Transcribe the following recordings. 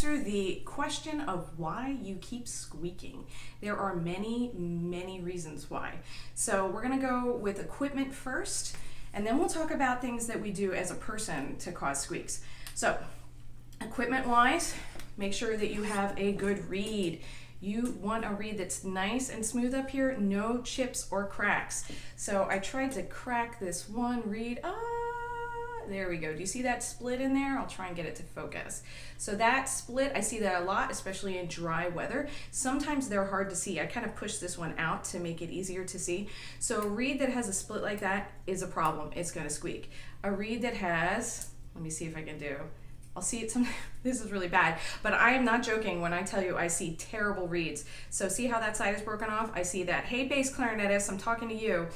answer the question of why you keep squeaking. There are many, many reasons why. So we're gonna go with equipment first, and then we'll talk about things that we do as a person to cause squeaks. So equipment-wise, make sure that you have a good reed. You want a reed that's nice and smooth up here, no chips or cracks. So I tried to crack this one reed. There we go. Do you see that split in there? I'll try and get it to focus. So that split, I see that a lot, especially in dry weather. Sometimes they're hard to see. I kind of pushed this one out to make it easier to see. So a reed that has a split like that is a problem. It's going to squeak. A reed that has, let me see if I can do, I'll see it some, this is really bad, but I am not joking when I tell you I see terrible reeds. So see how that side is broken off? I see that. Hey, bass clarinetist, I'm talking to you.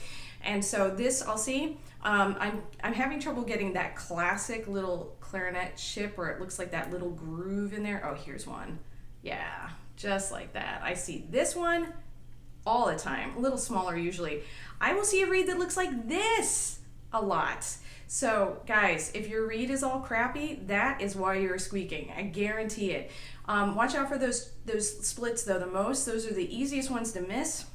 And so this, I'll see, I'm having trouble getting that classic little clarinet chip where it looks like that little groove in there. Oh, here's one. Yeah, just like that. I see this one all the time, a little smaller usually. I will see a reed that looks like this a lot. So guys, if your reed is all crappy, that is why you're squeaking. I guarantee it. Watch out for those splits though. Those are the easiest ones to miss,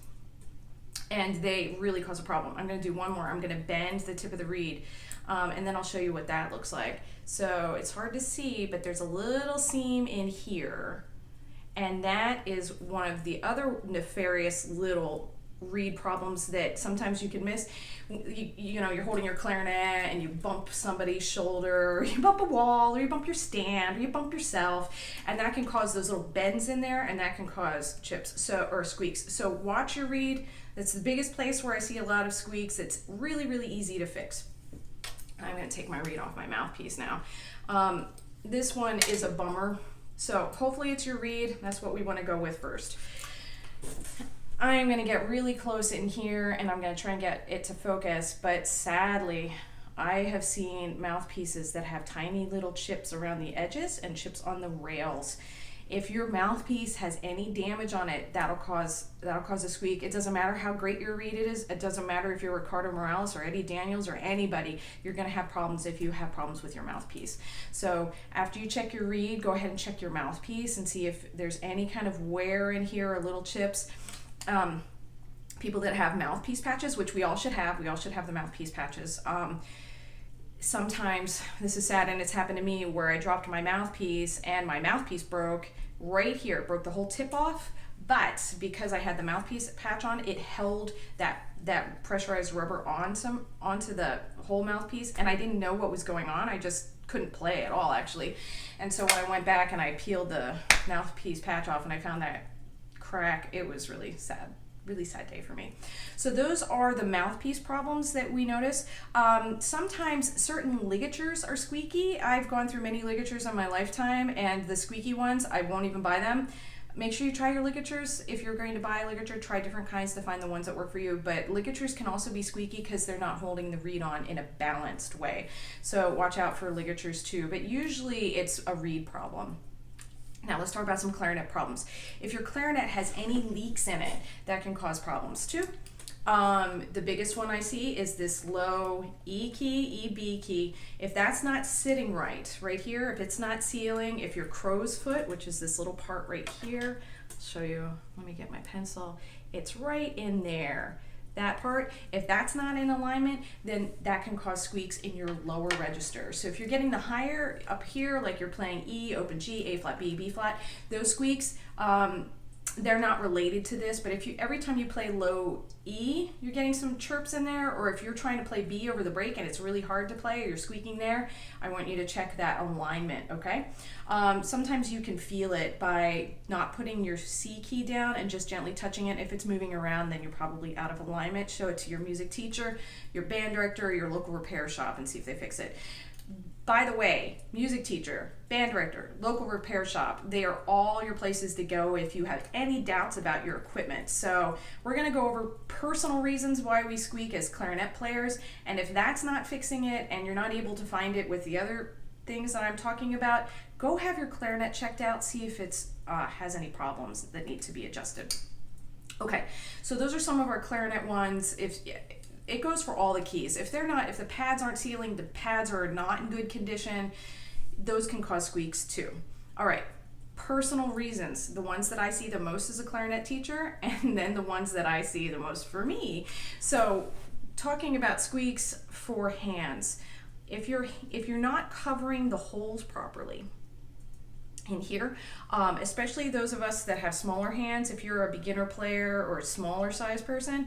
and they really cause a problem. I'm going to do one more. I'm going to bend the tip of the reed, and then I'll show you what that looks like. So it's hard to see, but there's a little seam in here, and that is one of the other nefarious little reed problems that sometimes you can miss. You know, you're holding your clarinet and you bump somebody's shoulder, or you bump a wall, or you bump your stand, or you bump yourself, and that can cause those little bends in there, and that can cause chips or squeaks. So watch your reed. That's the biggest place where I see a lot of squeaks. It's really, really easy to fix. I'm going to take my reed off my mouthpiece now. This one is a bummer. So hopefully it's your reed. That's what we want to go with first. I'm going to get really close in here and I'm going to try and get it to focus, but sadly I have seen mouthpieces that have tiny little chips around the edges and chips on the rails. If your mouthpiece has any damage on it, that'll cause a squeak. It doesn't matter how great your reed it is. It doesn't matter if you're Ricardo Morales or Eddie Daniels or anybody. You're going to have problems if you have problems with your mouthpiece. So after you check your reed, go ahead and check your mouthpiece and see if there's any kind of wear in here or little chips. People that have mouthpiece patches, which we all should have the mouthpiece patches. Sometimes, this is sad and it's happened to me, where I dropped my mouthpiece and my mouthpiece broke right here. It broke the whole tip off, but because I had the mouthpiece patch on, it held that pressurized rubber onto the whole mouthpiece, and I didn't know what was going on. I just couldn't play at all, actually. And so when I went back and I peeled the mouthpiece patch off and I found that crack, it was really sad. Really sad day for me. So those are the mouthpiece problems that we notice. Sometimes certain ligatures are squeaky. I've gone through many ligatures in my lifetime, and the squeaky ones, I won't even buy them. Make sure you try your ligatures. If you're going to buy a ligature, try different kinds to find the ones that work for you. But ligatures can also be squeaky because they're not holding the reed on in a balanced way. So watch out for ligatures too. But usually it's a reed problem. Now let's talk about some clarinet problems. If your clarinet has any leaks in it, that can cause problems too. The biggest one I see is this low E key, E, B key. If that's not sitting right here, if it's not sealing, if your crow's foot, which is this little part right here, I'll show you, let me get my pencil, it's right in there. That part, if that's not in alignment, then that can cause squeaks in your lower register. So if you're getting the higher up here, like you're playing E, open G, A flat, B, B flat, those squeaks, they're not related to this, but if you every time you play low E, you're getting some chirps in there, or if you're trying to play B over the break and it's really hard to play, or you're squeaking there, I want you to check that alignment, okay? Sometimes you can feel it by not putting your C key down and just gently touching it. If it's moving around, then you're probably out of alignment. Show it to your music teacher, your band director, or your local repair shop and see if they fix it. By the way, music teacher, band director, local repair shop, they are all your places to go if you have any doubts about your equipment. So we're going to go over personal reasons why we squeak as clarinet players, and if that's not fixing it and you're not able to find it with the other things that I'm talking about, go have your clarinet checked out, see if it has any problems that need to be adjusted. Okay, so those are some of our clarinet ones. It goes for all the keys. If the pads aren't sealing, the pads are not in good condition, those can cause squeaks too. All right, personal reasons, the ones that I see the most as a clarinet teacher, and then the ones that I see the most for me. So talking about squeaks for hands, if you're not covering the holes properly in here, especially those of us that have smaller hands, if you're a beginner player or a smaller size person,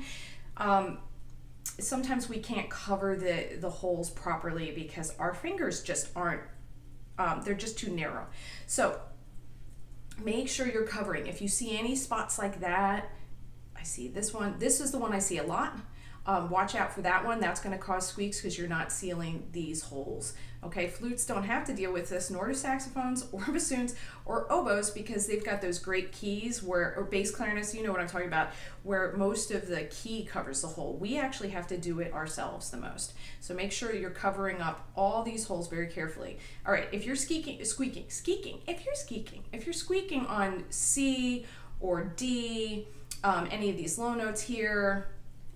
sometimes we can't cover the holes properly because our fingers just aren't, they're just too narrow. So make sure you're covering. If you see any spots like that, I see this one, this is the one I see a lot. Watch out for that one. That's going to cause squeaks because you're not sealing these holes. Okay, flutes don't have to deal with this, nor do saxophones or bassoons or oboes, because they've got those great keys where, or bass clarinets, you know what I'm talking about, where most of the key covers the hole. We actually have to do it ourselves the most. So make sure you're covering up all these holes very carefully. All right, if you're squeaking, if you're squeaking on C or D, any of these low notes here,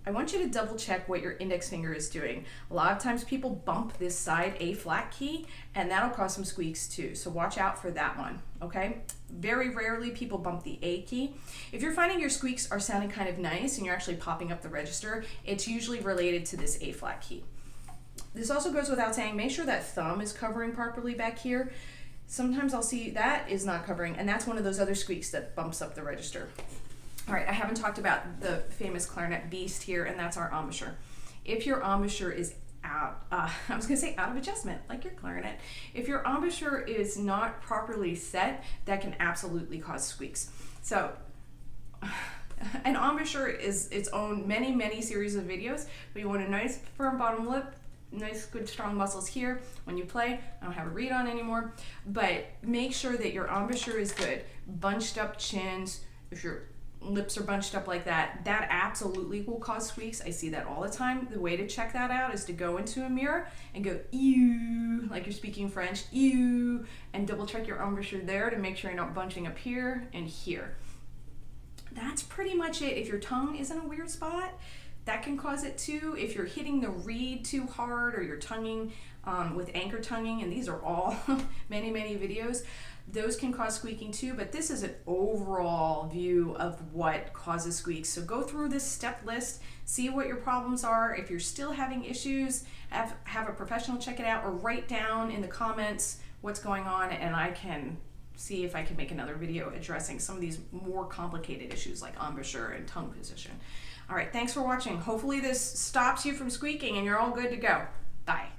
I want you to double check what your index finger is doing. A lot of times people bump this side A flat key, and that'll cause some squeaks too. So watch out for that one, okay? Very rarely people bump the A key. If you're finding your squeaks are sounding kind of nice and you're actually popping up the register, it's usually related to this A flat key. This also goes without saying, make sure that thumb is covering properly back here. Sometimes I'll see that is not covering, and that's one of those other squeaks that bumps up the register. All right, I haven't talked about the famous clarinet beast here, and that's our embouchure. If your embouchure is out, I was gonna say out of adjustment, like your clarinet. If your embouchure is not properly set, that can absolutely cause squeaks. So an embouchure is its own many series of videos, but you want a nice firm bottom lip, nice good strong muscles here when you play. I don't have a reed on anymore, but make sure that your embouchure is good. Bunched up chins, if your lips are bunched up like that, that absolutely will cause squeaks. I see that all the time. The way to check that out is to go into a mirror and go ew, like you're speaking French, ew, and double check your embouchure there to make sure you're not bunching up here and here. That's pretty much it. If your tongue is in a weird spot, that can cause it too. If you're hitting the reed too hard, or you're tonguing with anchor tonguing, and these are all many videos, those can cause squeaking too, but this is an overall view of what causes squeaks. So go through this step list, see what your problems are. If you're still having issues, have a professional check it out, or write down in the comments what's going on, and I can see if I can make another video addressing some of these more complicated issues like embouchure and tongue position. All right, thanks for watching. Hopefully this stops you from squeaking and you're all good to go. Bye.